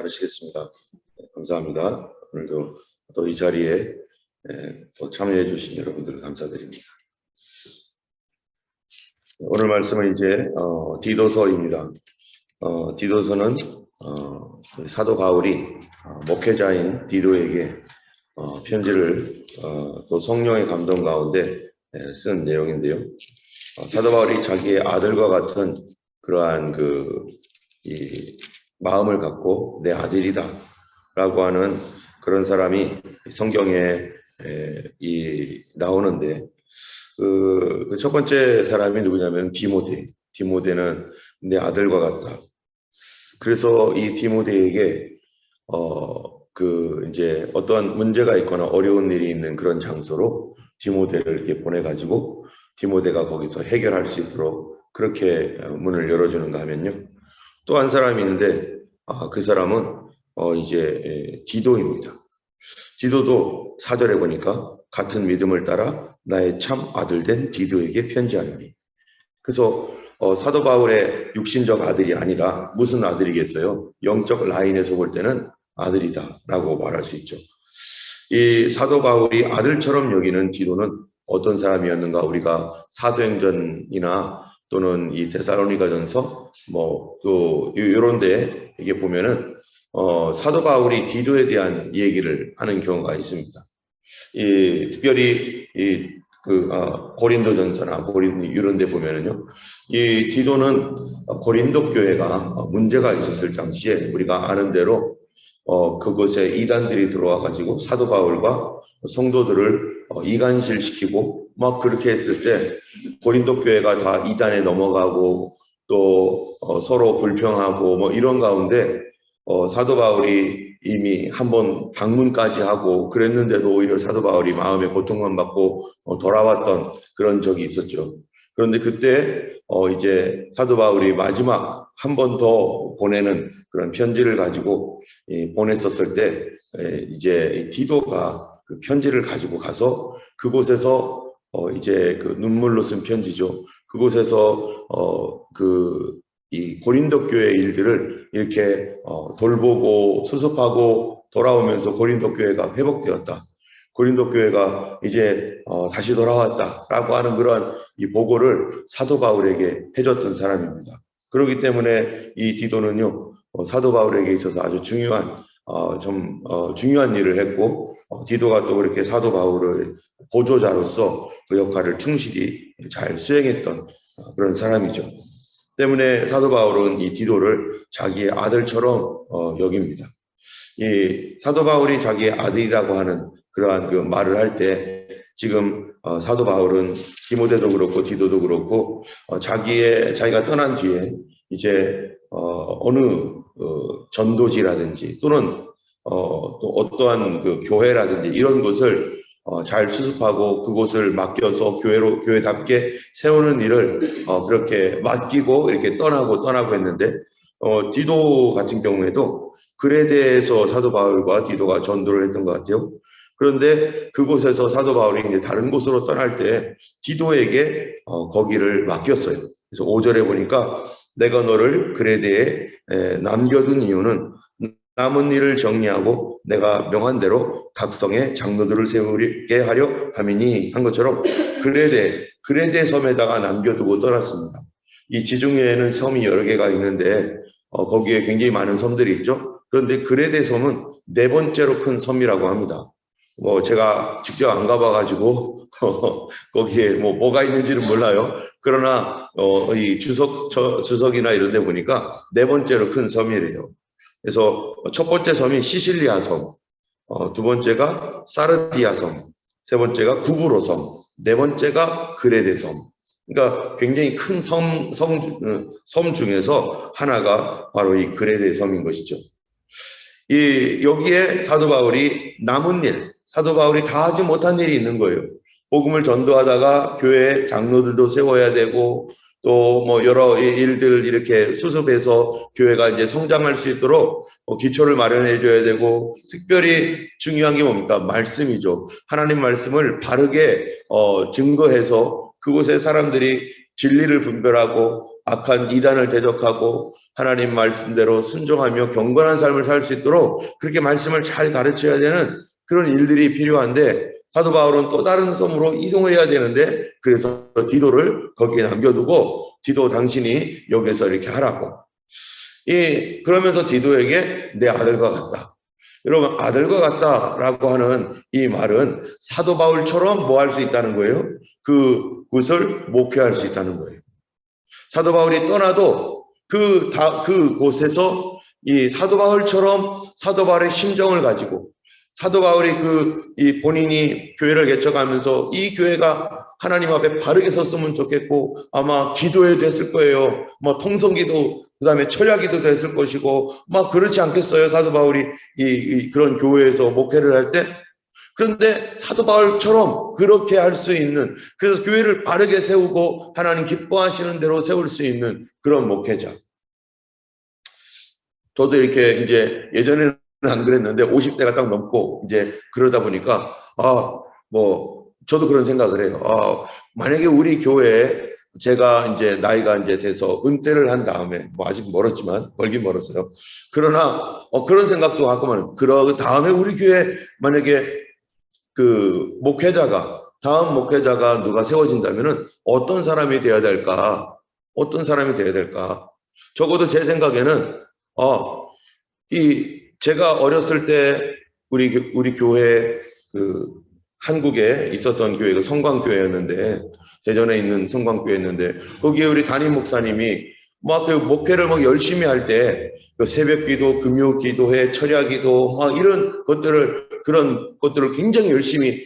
하시겠습니다. 감사합니다. 오늘도 또 이 자리에 또 참여해 주신 여러분들 감사드립니다. 오늘 말씀은 이제 디도서입니다. 디도서는 사도 바울이 목회자인 디도에게 편지를 또 성령의 감동 가운데 쓴 내용인데요. 사도 바울이 자기의 아들과 같은 그러한 이 마음을 갖고 내 아들이다 라고 하는 그런 사람이 성경에 나오는데 그 첫 번째 사람이 누구냐면 디모데는 내 아들과 같다. 그래서 이 디모데에게 이제 어떠한 문제가 있거나 어려운 일이 있는 그런 장소로 디모데를 이렇게 보내가지고 디모데가 거기서 해결할 수 있도록 그렇게 문을 열어주는가 하면요. 또 한 사람이 있는데 그 사람은 이제 디도입니다. 디도도 4절에 보니까 같은 믿음을 따라 나의 참 아들 된 디도에게 편지하노니. 그래서 사도 바울의 육신적 아들이 아니라 무슨 아들이겠어요? 영적 라인에서 볼 때는 아들이다 라고 말할 수 있죠. 이 사도 바울이 아들처럼 여기는 디도는 어떤 사람이었는가? 우리가 사도행전이나 또는 이 데살로니가전서 또 이런 데 이게 보면은 사도 바울이 디도에 대한 얘기를 하는 경우가 있습니다. 특별히 고린도전서나 이런 데 보면은요, 이 디도는 고린도 교회가 문제가 있었을 당시에 우리가 아는 대로 그곳에 이단들이 들어와 가지고 사도 바울과 성도들을 이간질시키고 막 그렇게 했을 때 고린도 교회가 다 이단에 넘어가고 또 서로 불평하고 이런 가운데 사도 바울이 이미 한번 방문까지 하고 그랬는데도 오히려 사도 바울이 마음에 고통만 받고 돌아왔던 그런 적이 있었죠. 그런데 그때 이제 사도 바울이 마지막 한 번 더 보내는 그런 편지를 가지고 보냈었을 때 이제 디도가 그 편지를 가지고 가서 그곳에서 이제 그 눈물로 쓴 편지죠. 그곳에서 이 고린도 교회 일들을 이렇게 돌보고 수습하고 돌아오면서 고린도 교회가 회복되었다. 고린도 교회가 이제 다시 돌아왔다라고 하는 그런 이 보고를 사도 바울에게 해줬던 사람입니다. 그렇기 때문에 이 디도는요 사도 바울에게 있어서 아주 중요한 중요한 일을 했고 디도가 또 그렇게 사도 바울의 보조자로서 그 역할을 충실히 잘 수행했던 그런 사람이죠. 때문에 사도 바울은 이 디도를 자기의 아들처럼 여깁니다. 이 사도 바울이 자기의 아들이라고 하는 그러한 그 말을 할 때 지금 사도 바울은 디모데도 그렇고 디도도 그렇고 자기가 떠난 뒤에 이제 어느 전도지라든지 또는 또 어떠한 그 교회라든지 이런 것을 잘 수습하고 그곳을 맡겨서 교회답게 세우는 일을 그렇게 맡기고 이렇게 떠나고 했는데 디도 같은 경우에도 그레데에서 사도 바울과 디도가 전도를 했던 것 같아요. 그런데 그곳에서 사도 바울이 이제 다른 곳으로 떠날 때 디도에게 거기를 맡겼어요. 그래서 5절에 보니까 내가 너를 그레데에 남겨둔 이유는 남은 일을 정리하고 내가 명한 대로 각 성에 장로들을 세우게 하려 함이니 한 것처럼 그레데 섬에다가 남겨두고 떠났습니다. 이 지중해에는 섬이 여러 개가 있는데 거기에 굉장히 많은 섬들이 있죠. 그런데 그레데 섬은 네 번째로 큰 섬이라고 합니다. 제가 직접 안 가봐가지고 거기에 뭐가 있는지는 몰라요. 그러나 이 주석이나 이런 데 보니까 네 번째로 큰 섬이래요. 그래서 첫 번째 섬이 시실리아 섬, 두 번째가 사르디아 섬, 세 번째가 구브로 섬, 네 번째가 그레데 섬. 그러니까 굉장히 큰 섬 중에서 하나가 바로 이 그레데 섬인 것이죠. 여기에 사도 바울이 남은 일, 사도 바울이 다 하지 못한 일이 있는 거예요. 복음을 전도하다가 교회 장로들도 세워야 되고 또 여러 일들 이렇게 수습해서 교회가 이제 성장할 수 있도록 기초를 마련해 줘야 되고, 특별히 중요한 게 뭡니까? 말씀이죠. 하나님 말씀을 바르게 증거해서 그곳에 사람들이 진리를 분별하고 악한 이단을 대적하고 하나님 말씀대로 순종하며 경건한 삶을 살 수 있도록 그렇게 말씀을 잘 가르쳐야 되는 그런 일들이 필요한데, 사도 바울은 또 다른 섬으로 이동을 해야 되는데, 그래서 디도를 거기에 남겨두고 디도 당신이 여기서 이렇게 하라고. 그러면서 디도에게 내 아들과 같다. 여러분, 아들과 같다라고 하는 이 말은 사도 바울처럼 뭐 할 수 있다는 거예요? 그곳을 목회할 수 있다는 거예요. 사도 바울이 떠나도 그곳에서 이 사도 바울처럼 사도 바울의 심정을 가지고 사도 바울이 이 본인이 교회를 개척하면서 이 교회가 하나님 앞에 바르게 섰으면 좋겠고, 아마 기도회도 했을 거예요. 뭐 통성기도, 그 다음에 철야기도 했을 것이고, 막 그렇지 않겠어요? 사도 바울이 그런 교회에서 목회를 할 때. 그런데 사도 바울처럼 그렇게 할 수 있는, 그래서 교회를 바르게 세우고 하나님 기뻐하시는 대로 세울 수 있는 그런 목회자. 저도 이렇게 이제 예전에는 안 그랬는데 50대가 딱 넘고 이제 그러다 보니까 저도 그런 생각을 해요. 만약에 우리 교회에 제가 이제 나이가 이제 돼서 은퇴를 한 다음에, 뭐 아직 멀었지만 멀긴 멀었어요. 그러나 그런 생각도 가끔은, 그 다음에 우리 교회 만약에 다음 목회자가 누가 세워진다면은 어떤 사람이 되어야 될까? 어떤 사람이 되어야 될까? 적어도 제 생각에는 제가 어렸을 때 우리 교회 한국에 있었던 교회가 성광교회였는데, 대전에 있는 성광교회였는데, 거기에 우리 담임 목사님이 막 목회를 막 열심히 할 때 새벽기도, 금요기도회, 철야기도 막 이런 그런 것들을 굉장히 열심히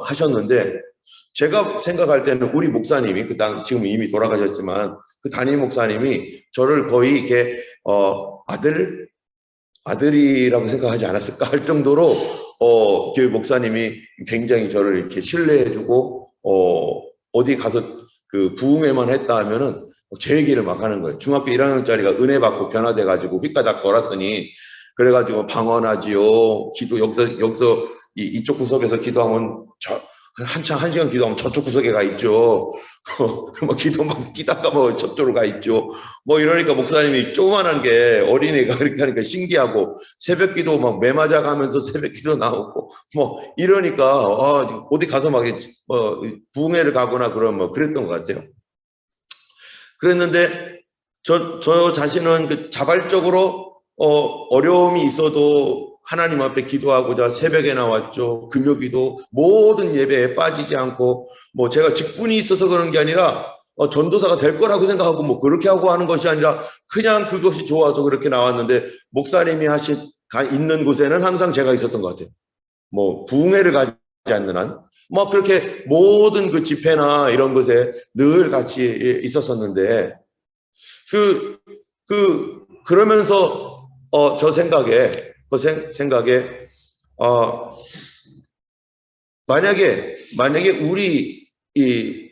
하셨는데, 제가 생각할 때는 우리 목사님이 지금 이미 돌아가셨지만 그 담임 목사님이 저를 거의 이렇게 아들이라고 생각하지 않았을까 할 정도로 교회 목사님이 굉장히 저를 이렇게 신뢰해주고 어디 가서 부흥회만 했다 하면은 제 얘기를 막 하는 거예요. 중학교 1학년짜리가 은혜 받고 변화돼가지고 휘가닥 돌았으니, 그래가지고 방언하지요. 기도 여기서 이쪽 구석에서 기도하면 한 시간 기도하면 저쪽 구석에 가 있죠. 뭐 기도 막 뛰다가 뭐 저쪽으로 가 있죠. 뭐 이러니까 목사님이 조그만한 게 어린애가 그렇게 하니까 신기하고, 새벽 기도 막 매맞아 가면서 새벽 기도 나오고 뭐 이러니까 어디 가서 막 부흥회를 가거나 그랬던 것 같아요. 그랬는데 저 자신은 자발적으로 어려움이 있어도 하나님 앞에 기도하고자 새벽에 나왔죠. 금요기도 모든 예배에 빠지지 않고, 뭐 제가 직분이 있어서 그런 게 아니라 전도사가 될 거라고 생각하고 뭐 그렇게 하고 하는 것이 아니라 그냥 그것이 좋아서 그렇게 나왔는데, 목사님이 있는 곳에는 항상 제가 있었던 것 같아요. 뭐 부흥회를 가지 않는 한 뭐 그렇게 모든 집회나 이런 것에 늘 같이 있었었는데, 그러면서 저 생각에 만약에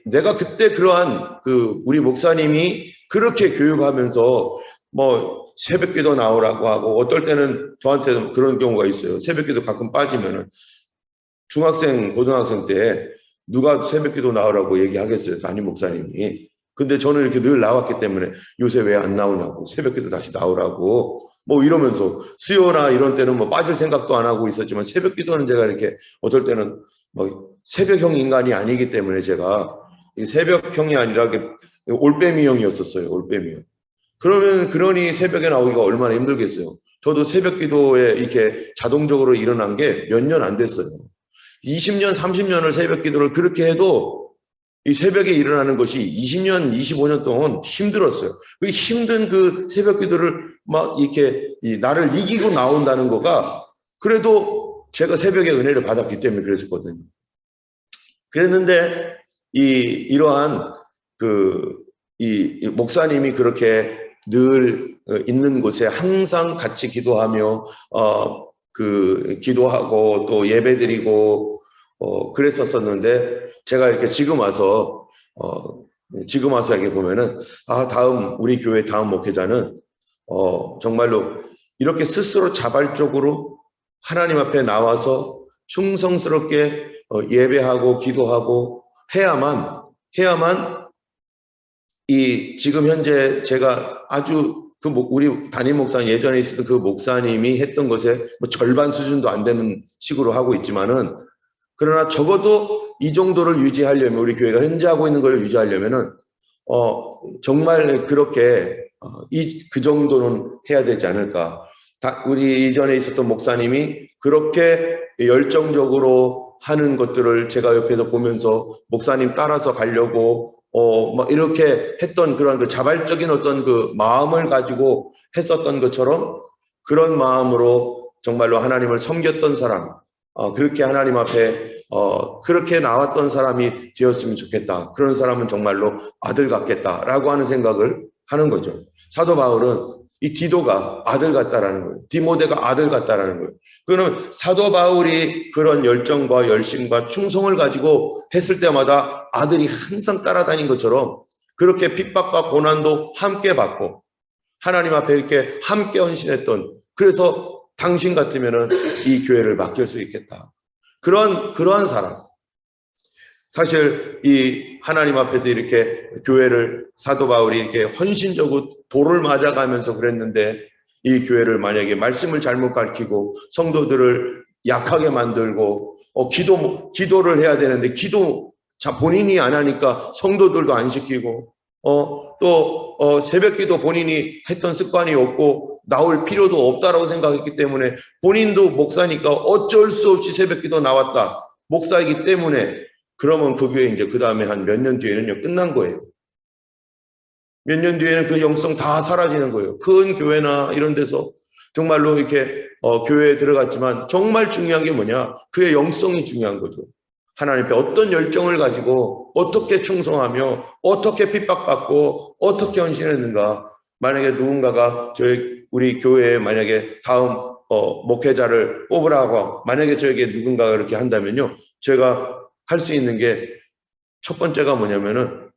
내가 그때 그러한 우리 목사님이 그렇게 교육하면서 뭐 새벽기도 나오라고 하고, 어떨 때는 저한테는 그런 경우가 있어요. 새벽기도 가끔 빠지면은 중학생, 고등학생 때 누가 새벽기도 나오라고 얘기하겠어요, 담임 목사님이. 근데 저는 이렇게 늘 나왔기 때문에 요새 왜 안 나오냐고, 새벽기도 다시 나오라고 뭐 이러면서, 수요나 이런 때는 뭐 빠질 생각도 안 하고 있었지만, 새벽기도는 제가 이렇게 어떨 때는 뭐 새벽형 인간이 아니기 때문에 제가 새벽형이 아니라 올빼미형이었었어요. 올빼미형. 그러니 새벽에 나오기가 얼마나 힘들겠어요. 저도 새벽기도에 이렇게 자동적으로 일어난 게 몇 년 안 됐어요. 20년, 30년을 새벽기도를 그렇게 해도 이 새벽에 일어나는 것이 20년, 25년 동안 힘들었어요. 그 힘든 새벽기도를 막 이렇게 나를 이기고 나온다는 거가, 그래도 제가 새벽에 은혜를 받았기 때문에 그랬었거든요. 그랬는데 이러한 이 목사님이 그렇게 늘 있는 곳에 항상 같이 기도하며 기도하고 또 예배드리고 그랬었었는데, 제가 이렇게 지금 와서 이렇게 보면은 우리 교회 다음 목회자는 정말로 이렇게 스스로 자발적으로 하나님 앞에 나와서 충성스럽게 예배하고 기도하고 해야만 지금 현재 제가 아주 우리 담임 목사님 예전에 있었던 그 목사님이 했던 것에 뭐 절반 수준도 안 되는 식으로 하고 있지만은, 그러나 적어도 이 정도를 유지하려면, 우리 교회가 현재 하고 있는 걸 유지하려면은 정말 그렇게 그 정도는 해야 되지 않을까. 우리 이전에 있었던 목사님이 그렇게 열정적으로 하는 것들을 제가 옆에서 보면서 목사님 따라서 가려고 막 이렇게 했던 그런 그 자발적인 어떤 그 마음을 가지고 했었던 것처럼, 그런 마음으로 정말로 하나님을 섬겼던 사람, 그렇게 하나님 앞에 그렇게 나왔던 사람이 되었으면 좋겠다. 그런 사람은 정말로 아들 같겠다라고 하는 생각을 하는 거죠. 사도 바울은 이 디도가 아들 같다라는 거예요. 디모데가 아들 같다라는 거예요. 그러면 사도 바울이 그런 열정과 열심과 충성을 가지고 했을 때마다 아들이 항상 따라다닌 것처럼, 그렇게 핍박과 고난도 함께 받고 하나님 앞에 이렇게 함께 헌신했던, 그래서 당신 같으면은 이 교회를 맡길 수 있겠다. 그러한 사람. 사실 이 하나님 앞에서 이렇게 교회를 사도 바울이 이렇게 헌신적으로 돌을 맞아가면서 그랬는데, 이 교회를 만약에 말씀을 잘못 가르치고 성도들을 약하게 만들고 기도를 해야 되는데 본인이 안 하니까 성도들도 안 시키고 또 새벽기도 본인이 했던 습관이 없고 나올 필요도 없다라고 생각했기 때문에, 본인도 목사니까 어쩔 수 없이 새벽기도 나왔다, 목사이기 때문에, 그러면 그 교회 이제 그 다음에 한 몇 년 뒤에는요 끝난 거예요. 몇 년 뒤에는 그 영성 다 사라지는 거예요. 큰 교회나 이런 데서 정말로 이렇게 교회에 들어갔지만, 정말 중요한 게 뭐냐, 그의 영성이 중요한 거죠. 하나님 앞에 어떤 열정을 가지고 어떻게 충성하며 어떻게 핍박받고 어떻게 헌신했는가. 만약에 누군가가 우리 교회에 만약에 다음 목회자를 뽑으라고 만약에 저에게 누군가가 그렇게 한다면요, 제가 할 수 있는 게 첫 번째가 뭐냐면은,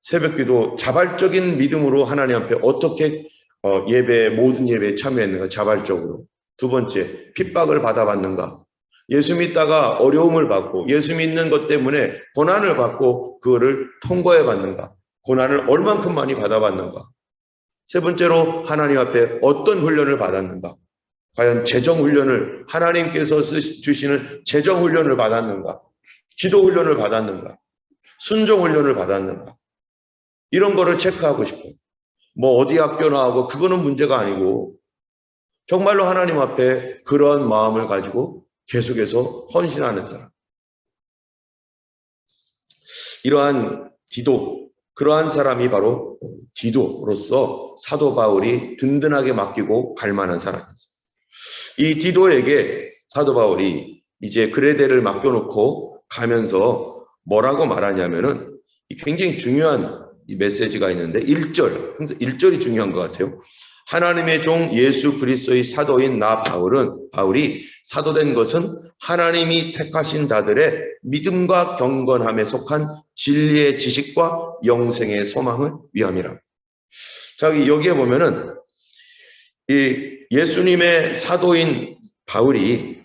새벽기도 자발적인 믿음으로 하나님 앞에 어떻게 모든 예배에 참여했는가, 자발적으로. 두 번째, 핍박을 받아봤는가. 예수 믿다가 어려움을 받고 예수 믿는 것 때문에 고난을 받고 그거를 통과해 봤는가. 고난을 얼만큼 많이 받아봤는가. 세 번째로, 하나님 앞에 어떤 훈련을 받았는가. 과연 재정 훈련을, 하나님께서 주시는 재정 훈련을 받았는가. 기도 훈련을 받았는가. 순종 훈련을 받았는가. 이런 거를 체크하고 싶어요. 뭐 어디 학교 나오고 그거는 문제가 아니고, 정말로 하나님 앞에 그런 마음을 가지고 계속해서 헌신하는 사람. 이러한 그러한 사람이 바로 디도로서 사도 바울이 든든하게 맡기고 갈 만한 사람이었어요. 이 디도에게 사도 바울이 이제 그레데를 맡겨놓고 가면서 뭐라고 말하냐면은, 굉장히 중요한 이 메시지가 있는데 1절이 중요한 것 같아요. 하나님의 종 예수 그리스도의 사도인 바울이 사도된 것은 하나님이 택하신 자들의 믿음과 경건함에 속한 진리의 지식과 영생의 소망을 위함이라. 자, 여기에 보면은 이 예수님의 사도인 바울이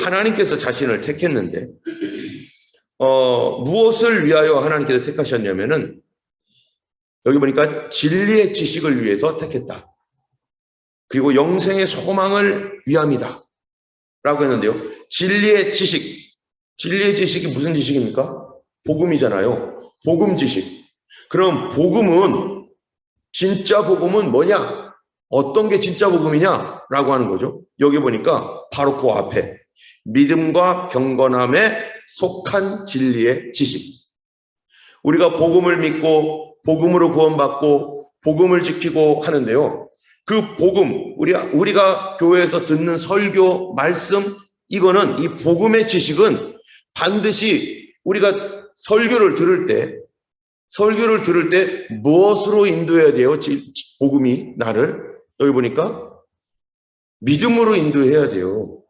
하나님께서 자신을 택했는데, 무엇을 위하여 하나님께서 택하셨냐면은, 여기 보니까 진리의 지식을 위해서 택했다. 그리고 영생의 소망을 위함이다. 라고 했는데요. 진리의 지식이 무슨 지식입니까? 복음이잖아요. 복음 지식. 그럼 진짜 복음은 뭐냐? 어떤 게 진짜 복음이냐? 라고 하는 거죠. 여기 보니까 바로 그 앞에 믿음과 경건함에 속한 진리의 지식. 우리가 복음을 믿고 복음으로 구원받고 복음을 지키고 하는데요. 그 복음, 우리가 교회에서 듣는 설교, 말씀, 이거는 이 복음의 지식은 반드시 우리가 설교를 들을 때 무엇으로 인도해야 돼요? 복음이 나를. 여기 보니까 믿음으로 인도해야 돼요.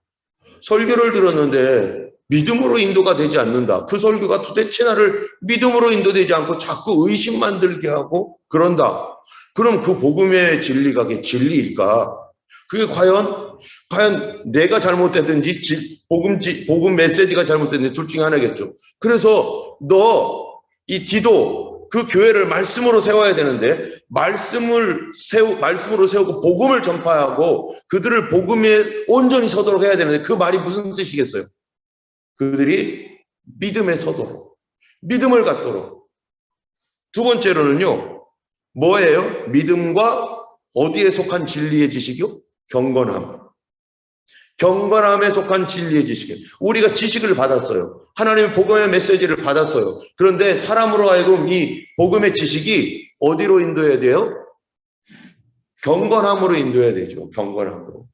설교를 들었는데 믿음으로 인도가 되지 않는다. 그 설교가 도대체 나를 믿음으로 인도되지 않고 자꾸 의심 만들게 하고 그런다. 그럼 그 복음의 진리가 진리일까? 그게 과연 내가 잘못됐든지 복음 메시지가 잘못됐든지 둘 중에 하나겠죠. 그래서 이 디도 그 교회를 말씀으로 세워야 되는데 말씀으로 세우고 복음을 전파하고 그들을 복음에 온전히 서도록 해야 되는데 그 말이 무슨 뜻이겠어요? 그들이 믿음에 서도록, 믿음을 갖도록. 두 번째로는요, 뭐예요? 믿음과 어디에 속한 진리의 지식이요? 경건함. 경건함에 속한 진리의 지식. 우리가 지식을 받았어요. 하나님의 복음의 메시지를 받았어요. 그런데 사람으로 하여금 이 복음의 지식이 어디로 인도해야 돼요? 경건함으로 인도해야 되죠. 경건함으로.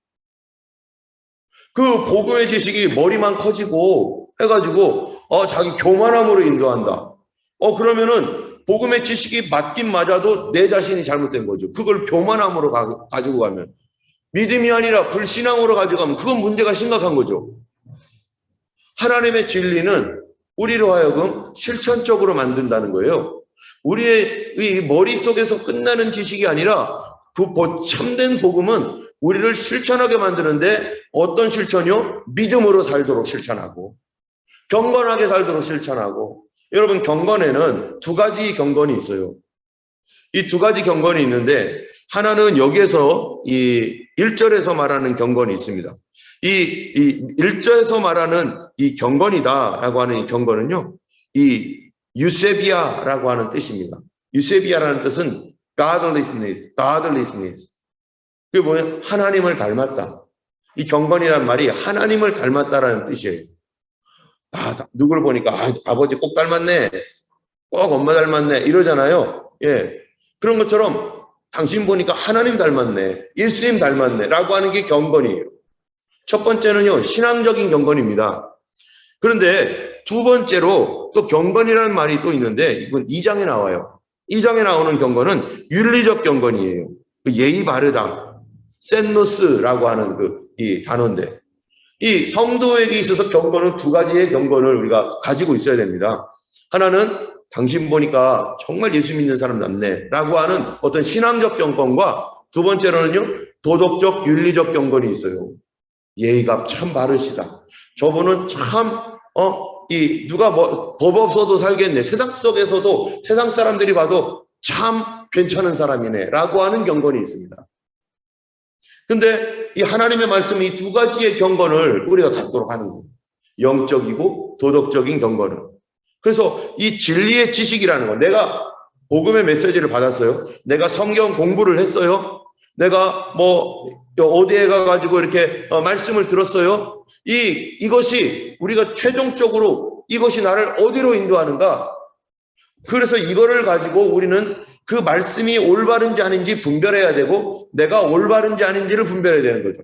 그 복음의 지식이 머리만 커지고 해가지고 자기 교만함으로 인도한다. 그러면은 복음의 지식이 맞긴 맞아도 내 자신이 잘못된 거죠. 그걸 교만함으로 가지고 가면, 믿음이 아니라 불신앙으로 가져가면 그건 문제가 심각한 거죠. 하나님의 진리는 우리로 하여금 실천적으로 만든다는 거예요. 우리의 이 머릿속에서 끝나는 지식이 아니라 그 참된 복음은 우리를 실천하게 만드는데, 어떤 실천이요? 믿음으로 살도록 실천하고 경건하게 살도록 실천하고. 여러분, 경건에는 두 가지 경건이 있어요. 이 두 가지 경건이 있는데, 하나는 여기에서 이 1절에서 말하는 경건이 있습니다. 이 1절에서 말하는 이 경건이다라고 하는 이 경건은요, 이 유세비아라고 하는 뜻입니다. 유세비아라는 뜻은 godlessness. 그게 뭐예요? 하나님을 닮았다. 이 경건이란 말이 하나님을 닮았다라는 뜻이에요. 누구를 보니까 아버지 꼭 닮았네, 꼭 엄마 닮았네 이러잖아요. 예, 그런 것처럼 당신 보니까 하나님 닮았네, 예수님 닮았네 라고 하는 게 경건이에요. 첫 번째는요, 신앙적인 경건입니다. 그런데 두 번째로 또 경건이라는 말이 또 있는데, 이건 2장에 나와요. 2장에 나오는 경건은 윤리적 경건이에요. 예의 바르다, 센노스라고 하는 이 단어인데, 이 성도에게 있어서 경건은 두 가지의 경건을 우리가 가지고 있어야 됩니다. 하나는 당신 보니까 정말 예수 믿는 사람 같네 라고 하는 어떤 신앙적 경건과, 두 번째로는요, 도덕적 윤리적 경건이 있어요. 예의가 참 바르시다. 저분은 참 누가 법 없어도 살겠네, 세상 속에서도 세상 사람들이 봐도 참 괜찮은 사람이네 라고 하는 경건이 있습니다. 근데 이 하나님의 말씀이 이 두 가지의 경건을 우리가 갖도록 하는 거예요. 영적이고 도덕적인 경건을. 그래서 이 진리의 지식이라는 거, 내가 복음의 메시지를 받았어요. 내가 성경 공부를 했어요. 내가 어디에 가가지고 이렇게 말씀을 들었어요. 이것이 우리가 최종적으로 이것이 나를 어디로 인도하는가. 그래서 이거를 가지고 우리는 그 말씀이 올바른지 아닌지 분별해야 되고, 내가 올바른지 아닌지를 분별해야 되는 거죠.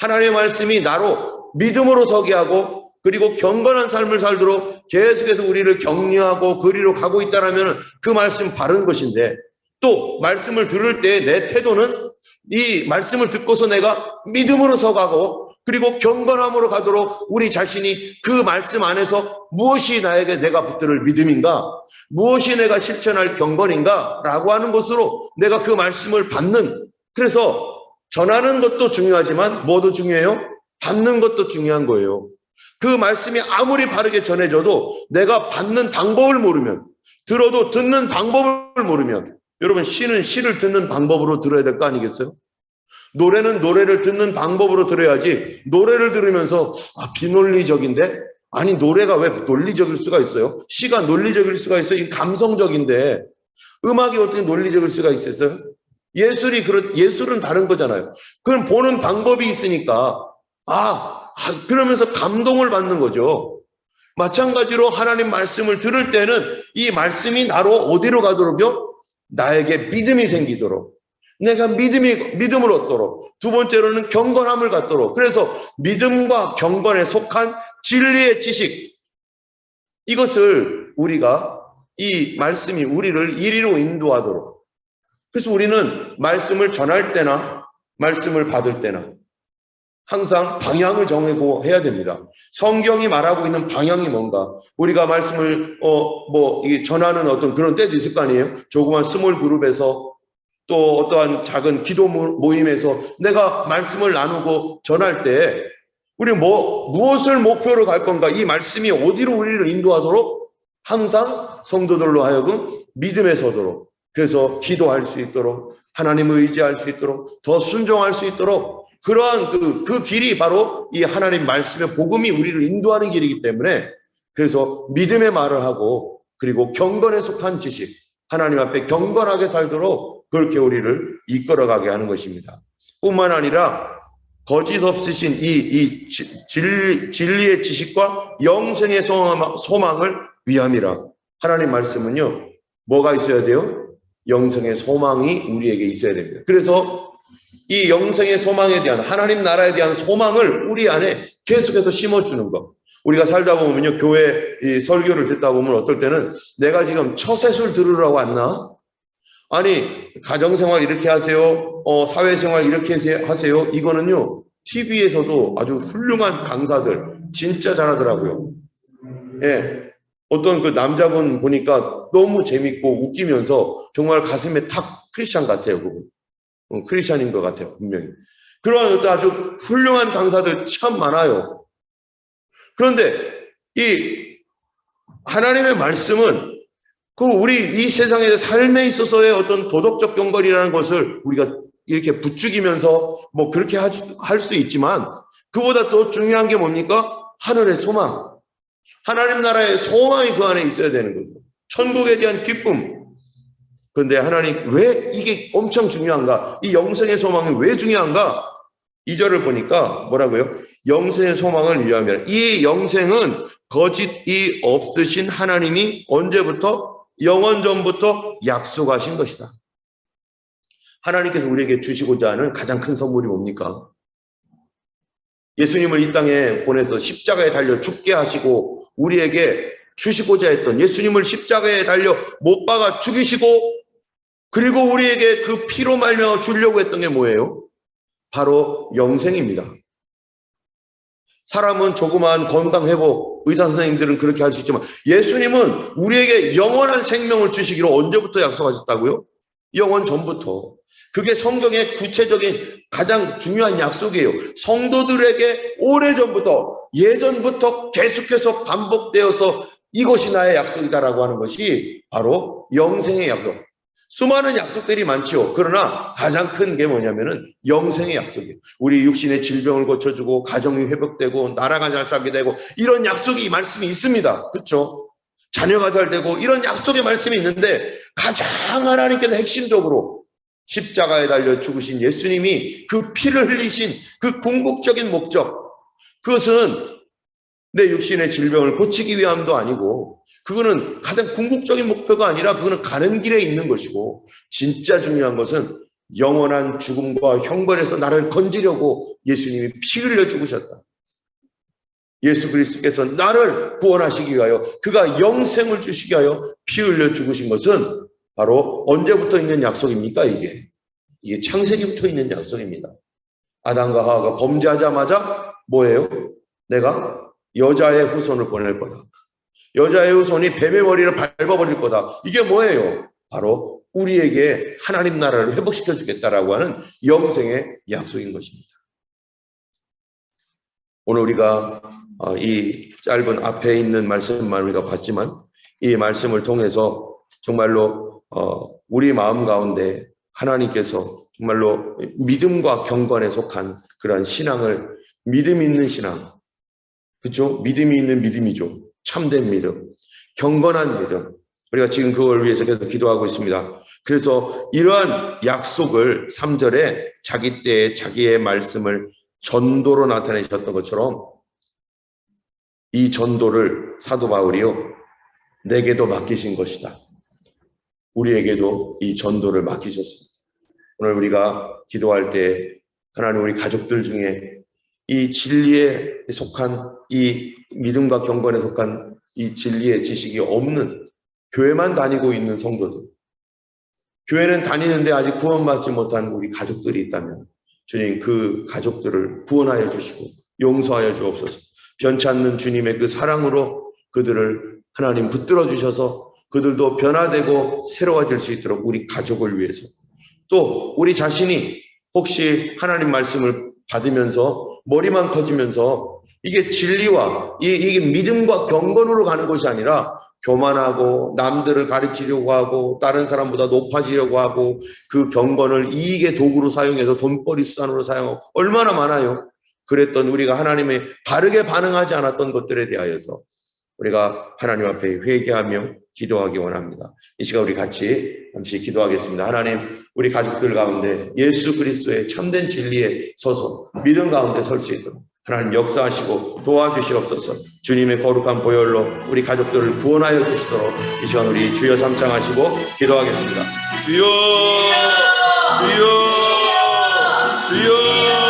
하나님의 말씀이 나로 믿음으로 서게 하고, 그리고 경건한 삶을 살도록 계속해서 우리를 격려하고 그리로 가고 있다면 그 말씀 바른 것인데, 또 말씀을 들을 때 내 태도는 이 말씀을 듣고서 내가 믿음으로 서가고 그리고 경건함으로 가도록 우리 자신이 그 말씀 안에서 무엇이 나에게 내가 붙들을 믿음인가, 무엇이 내가 실천할 경건인가 라고 하는 것으로 내가 그 말씀을 받는, 그래서 전하는 것도 중요하지만 뭐도 중요해요? 받는 것도 중요한 거예요. 그 말씀이 아무리 바르게 전해져도 내가 받는 방법을 모르면, 들어도 듣는 방법을 모르면, 여러분, 시는 시를 듣는 방법으로 들어야 될 거 아니겠어요? 노래는 노래를 듣는 방법으로 들어야지, 노래를 들으면서 비논리적인데? 아니, 노래가 왜 논리적일 수가 있어요? 시가 논리적일 수가 있어요? 이 감성적인데 음악이 어떻게 논리적일 수가 있어요? 예술은 다른 거잖아요. 그럼 보는 방법이 있으니까 그러면서 감동을 받는 거죠. 마찬가지로 하나님 말씀을 들을 때는 이 말씀이 나로 어디로 가도록요? 나에게 믿음이 생기도록, 내가 믿음을 얻도록, 두 번째로는 경건함을 갖도록. 그래서 믿음과 경건에 속한 진리의 지식, 이것을 우리가, 이 말씀이 우리를 이리로 인도하도록. 그래서 우리는 말씀을 전할 때나 말씀을 받을 때나 항상 방향을 정하고 해야 됩니다. 성경이 말하고 있는 방향이 뭔가, 우리가 말씀을 전하는 어떤 그런 때도 있을 거 아니에요. 조그만 스몰 그룹에서 또 어떠한 작은 기도 모임에서 내가 말씀을 나누고 전할 때 우리 무엇을 목표로 갈 건가? 이 말씀이 어디로 우리를 인도하도록 항상 성도들로 하여금 믿음에 서도록, 그래서 기도할 수 있도록, 하나님을 의지할 수 있도록, 더 순종할 수 있도록, 그러한 그 길이 바로 이 하나님 말씀의 복음이 우리를 인도하는 길이기 때문에, 그래서 믿음의 말을 하고, 그리고 경건에 속한 지식, 하나님 앞에 경건하게 살도록 그렇게 우리를 이끌어가게 하는 것입니다. 뿐만 아니라 거짓 없으신 이 진리의 지식과 영생의 소망을 위함이라. 하나님 말씀은요, 뭐가 있어야 돼요? 영생의 소망이 우리에게 있어야 됩니다. 그래서 이 영생의 소망에 대한, 하나님 나라에 대한 소망을 우리 안에 계속해서 심어주는 것. 우리가 살다 보면요, 교회 이 설교를 듣다 보면 어떨 때는 내가 지금 처세술 들으러 왔나? 아니, 가정생활 이렇게 하세요. 사회생활 이렇게 하세요. 이거는요, TV에서도 아주 훌륭한 강사들 진짜 잘하더라고요. 예. 어떤 그 남자분 보니까 너무 재밌고 웃기면서 정말 가슴에 탁 크리스찬 같아요. 그분. 크리스찬인 것 같아요. 분명히. 그런 아주 훌륭한 강사들 참 많아요. 그런데 이 하나님의 말씀은 그 우리 이 세상의 삶에 있어서의 어떤 도덕적 경건이라는 것을 우리가 이렇게 부추기면서 뭐 그렇게 할 수 있지만, 그보다 더 중요한 게 뭡니까? 하늘의 소망. 하나님 나라의 소망이 그 안에 있어야 되는 거죠. 천국에 대한 기쁨. 그런데 하나님 왜 이게 엄청 중요한가? 이 영생의 소망이 왜 중요한가? 2절을 보니까 뭐라고요? 영생의 소망을 위하면, 이 영생은 거짓이 없으신 하나님이 언제부터? 영원 전부터 약속하신 것이다. 하나님께서 우리에게 주시고자 하는 가장 큰 선물이 뭡니까? 예수님을 이 땅에 보내서 십자가에 달려 죽게 하시고 우리에게 주시고자 했던, 예수님을 십자가에 달려 못 박아 죽이시고 그리고 우리에게 그 피로 말미암아 주려고 했던 게 뭐예요? 바로 영생입니다. 사람은 조그마한 건강 회복, 의사 선생님들은 그렇게 할 수 있지만 예수님은 우리에게 영원한 생명을 주시기로 언제부터 약속하셨다고요? 영원 전부터. 그게 성경의 구체적인 가장 중요한 약속이에요. 성도들에게 오래전부터, 예전부터 계속해서 반복되어서 이것이 나의 약속이다라고 하는 것이 바로 영생의 약속. 수많은 약속들이 많죠. 그러나 가장 큰 게 뭐냐면은 영생의 약속이에요. 우리 육신의 질병을 고쳐주고 가정이 회복되고 나라가 잘 살게 되고 이런 약속이, 말씀이 있습니다. 그렇죠? 자녀가 잘 되고 이런 약속의 말씀이 있는데, 가장 하나님께서 핵심적으로 십자가에 달려 죽으신 예수님이 그 피를 흘리신 그 궁극적인 목적, 그것은 내 육신의 질병을 고치기 위함도 아니고, 그거는 가장 궁극적인 목표가 아니라 그거는 가는 길에 있는 것이고, 진짜 중요한 것은 영원한 죽음과 형벌에서 나를 건지려고 예수님이 피 흘려 죽으셨다. 예수 그리스도께서 나를 구원하시기 위하여, 그가 영생을 주시기 위하여 피 흘려 죽으신 것은 바로 언제부터 있는 약속입니까? 이게 창세기부터 있는 약속입니다. 아담과 하와가 범죄하자마자 뭐예요? 내가 여자의 후손을 보낼 거다. 여자의 후손이 뱀의 머리를 밟아버릴 거다. 이게 뭐예요? 바로 우리에게 하나님 나라를 회복시켜 주겠다라고 하는 영생의 약속인 것입니다. 오늘 우리가 이 짧은 앞에 있는 말씀만 우리가 봤지만, 이 말씀을 통해서 정말로 우리 마음 가운데 하나님께서 정말로 믿음과 경건에 속한 그러한 신앙을, 믿음 있는 신앙, 그렇죠? 믿음이 있는 믿음이죠. 참된 믿음, 경건한 믿음. 우리가 지금 그걸 위해서 계속 기도하고 있습니다. 그래서 이러한 약속을 3절에 자기 때에 자기의 말씀을 전도로 나타내셨던 것처럼, 이 전도를 사도 바울이요, 내게도 맡기신 것이다. 우리에게도 이 전도를 맡기셨습니다. 오늘 우리가 기도할 때 하나님, 우리 가족들 중에 이 진리에 속한, 이 믿음과 경건에 속한 이 진리의 지식이 없는, 교회만 다니고 있는 성도들, 교회는 다니는데 아직 구원받지 못한 우리 가족들이 있다면 주님, 그 가족들을 구원하여 주시고 용서하여 주옵소서. 변치 않는 주님의 그 사랑으로 그들을 하나님 붙들어 주셔서 그들도 변화되고 새로워질 수 있도록 우리 가족을 위해서, 또 우리 자신이 혹시 하나님 말씀을 받으면서 머리만 커지면서 이게 진리와 이게 믿음과 경건으로 가는 것이 아니라 교만하고 남들을 가르치려고 하고 다른 사람보다 높아지려고 하고 그 경건을 이익의 도구로 사용해서 돈벌이 수단으로 사용하고 얼마나 많아요. 그랬던 우리가 하나님의 바르게 반응하지 않았던 것들에 대하여서 우리가 하나님 앞에 회개하며 기도하기 원합니다. 이 시간 우리 같이 잠시 기도하겠습니다. 하나님, 우리 가족들 가운데 예수 그리스도의 참된 진리에 서서 믿음 가운데 설 수 있도록 하나님 역사하시고 도와주시옵소서. 주님의 거룩한 보혈로 우리 가족들을 구원하여 주시도록 이 시간 우리 주여 삼창하시고 기도하겠습니다. 주여, 주여, 주여.